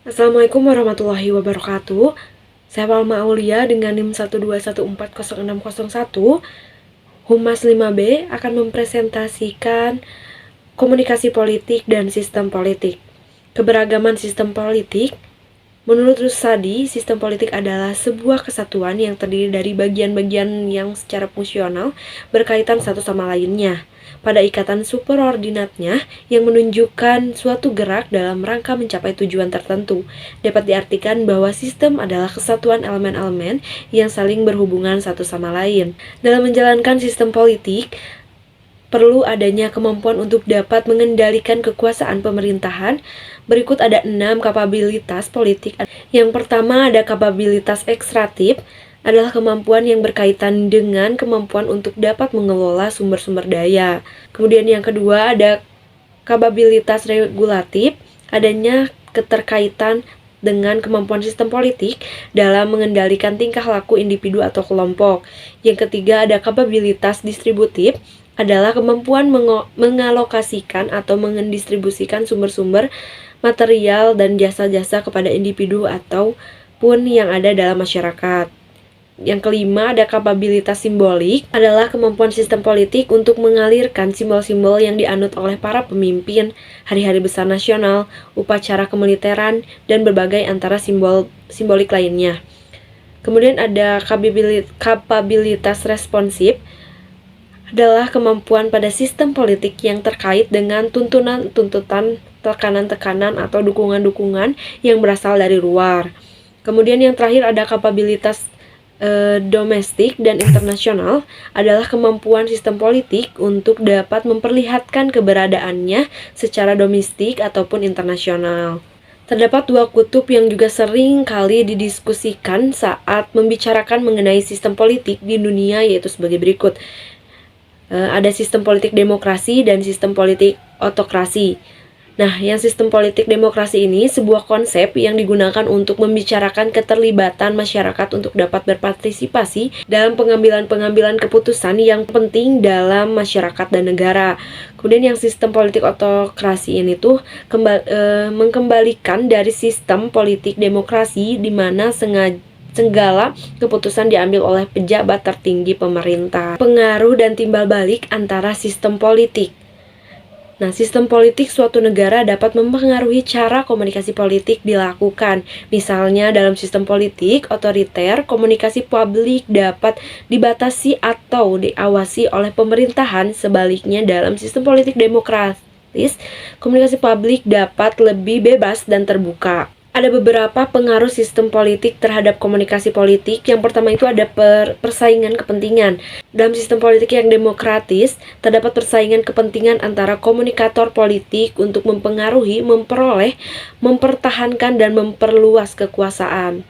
Assalamualaikum warahmatullahi wabarakatuh. Saya Palma Aulia dengan NIM 121400601. Humas 5B akan mempresentasikan komunikasi politik dan sistem politik. Keberagaman sistem politik. Menurut Rusadi, sistem politik adalah sebuah kesatuan yang terdiri dari bagian-bagian yang secara fungsional berkaitan satu sama lainnya pada ikatan superordinatnya yang menunjukkan suatu gerak dalam rangka mencapai tujuan tertentu. Dapat diartikan bahwa sistem adalah kesatuan elemen-elemen yang saling berhubungan satu sama lain. Dalam menjalankan sistem politik, perlu adanya kemampuan untuk dapat mengendalikan kekuasaan pemerintahan. Berikut ada 6 kapabilitas politik. Yang pertama ada kapabilitas ekstratif, adalah kemampuan yang berkaitan dengan kemampuan untuk dapat mengelola sumber-sumber daya. Kemudian yang kedua ada kapabilitas regulatif, adanya keterkaitan dengan kemampuan sistem politik dalam mengendalikan tingkah laku individu atau kelompok. Yang ketiga ada kapabilitas distributif, adalah kemampuan mengalokasikan atau mendistribusikan sumber-sumber material dan jasa-jasa kepada individu ataupun yang ada dalam masyarakat. Yang kelima ada kapabilitas simbolik, adalah kemampuan sistem politik untuk mengalirkan simbol-simbol yang dianut oleh para pemimpin, hari-hari besar nasional, upacara kemiliteran, dan berbagai antara simbolik lainnya. Kemudian ada kapabilitas responsif, adalah kemampuan pada sistem politik yang terkait dengan tuntutan, tekanan-tekanan atau dukungan-dukungan yang berasal dari luar. Kemudian yang terakhir ada kapabilitas domestik dan internasional, adalah kemampuan sistem politik untuk dapat memperlihatkan keberadaannya secara domestik ataupun internasional. Terdapat dua kutub yang juga sering kali didiskusikan saat membicarakan mengenai sistem politik di dunia, yaitu sebagai berikut. Ada sistem politik demokrasi dan sistem politik otokrasi. Nah, yang sistem politik demokrasi ini sebuah konsep yang digunakan untuk membicarakan keterlibatan masyarakat untuk dapat berpartisipasi dalam pengambilan keputusan yang penting dalam masyarakat dan negara. Kemudian yang sistem politik otokrasi ini tuh mengembalikan dari sistem politik demokrasi di mana segala keputusan diambil oleh pejabat tertinggi pemerintah. Pengaruh dan timbal balik antara sistem politik. Nah, sistem politik suatu negara dapat mempengaruhi cara komunikasi politik dilakukan. Misalnya, dalam sistem politik otoriter, komunikasi publik dapat dibatasi atau diawasi oleh pemerintahan. Sebaliknya, dalam sistem politik demokratis, komunikasi publik dapat lebih bebas dan terbuka. Ada beberapa pengaruh sistem politik terhadap komunikasi politik. Yang pertama itu ada persaingan kepentingan. Dalam sistem politik yang demokratis, terdapat persaingan kepentingan antara komunikator politik untuk mempengaruhi, memperoleh, mempertahankan, dan memperluas kekuasaan.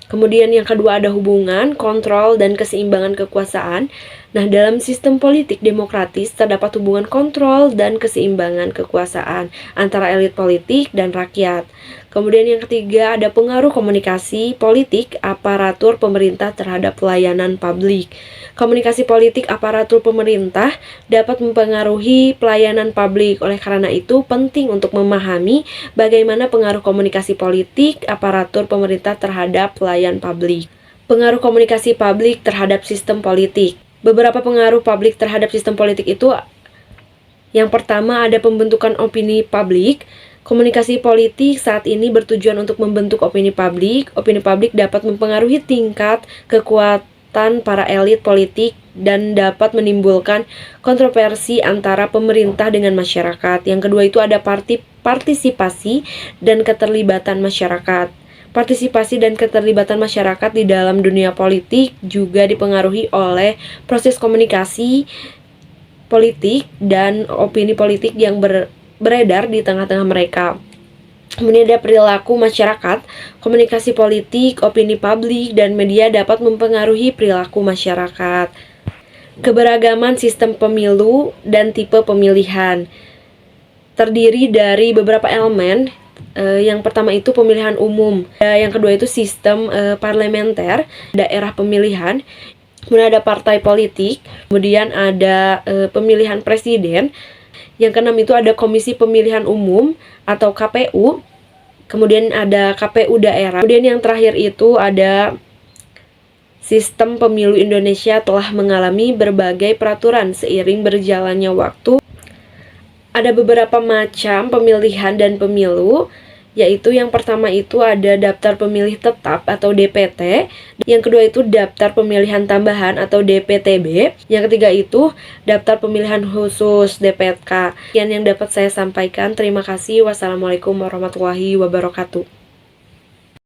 Kemudian yang kedua ada hubungan, kontrol, dan keseimbangan kekuasaan. Nah, dalam sistem politik demokratis terdapat hubungan kontrol dan keseimbangan kekuasaan antara elit politik dan rakyat. Kemudian yang ketiga ada pengaruh komunikasi politik aparatur pemerintah terhadap pelayanan publik. Komunikasi politik aparatur pemerintah dapat mempengaruhi pelayanan publik. Oleh karena itu penting untuk memahami bagaimana pengaruh komunikasi politik aparatur pemerintah terhadap pelayan publik. Pengaruh komunikasi publik terhadap sistem politik. Beberapa pengaruh publik terhadap sistem politik itu, yang pertama ada pembentukan opini publik. Komunikasi politik saat ini bertujuan untuk membentuk opini publik. Opini publik dapat mempengaruhi tingkat kekuatan para elit politik dan dapat menimbulkan kontroversi antara pemerintah dengan masyarakat. Yang kedua itu ada partisipasi dan keterlibatan masyarakat. Partisipasi dan keterlibatan masyarakat di dalam dunia politik juga dipengaruhi oleh proses komunikasi politik dan opini politik yang beredar di tengah-tengah mereka. Kemudian ada perilaku masyarakat. Komunikasi politik, opini publik, dan media dapat mempengaruhi perilaku masyarakat. Keberagaman sistem pemilu dan tipe pemilihan terdiri dari beberapa elemen. Yang pertama itu pemilihan umum. Yang kedua itu sistem parlementer, daerah pemilihan. Kemudian ada partai politik. Kemudian ada pemilihan presiden. Yang keenam itu ada Komisi Pemilihan Umum atau KPU. kemudian ada KPU daerah. Kemudian yang terakhir itu ada sistem pemilu Indonesia telah mengalami berbagai peraturan seiring berjalannya waktu. Ada beberapa macam pemilihan dan pemilu, yaitu yang pertama itu ada daftar pemilih tetap atau DPT, yang kedua itu daftar pemilihan tambahan atau DPTB, yang ketiga itu daftar pemilihan khusus DPTK. Sekian yang dapat saya sampaikan. Terima kasih. Wassalamualaikum warahmatullahi wabarakatuh.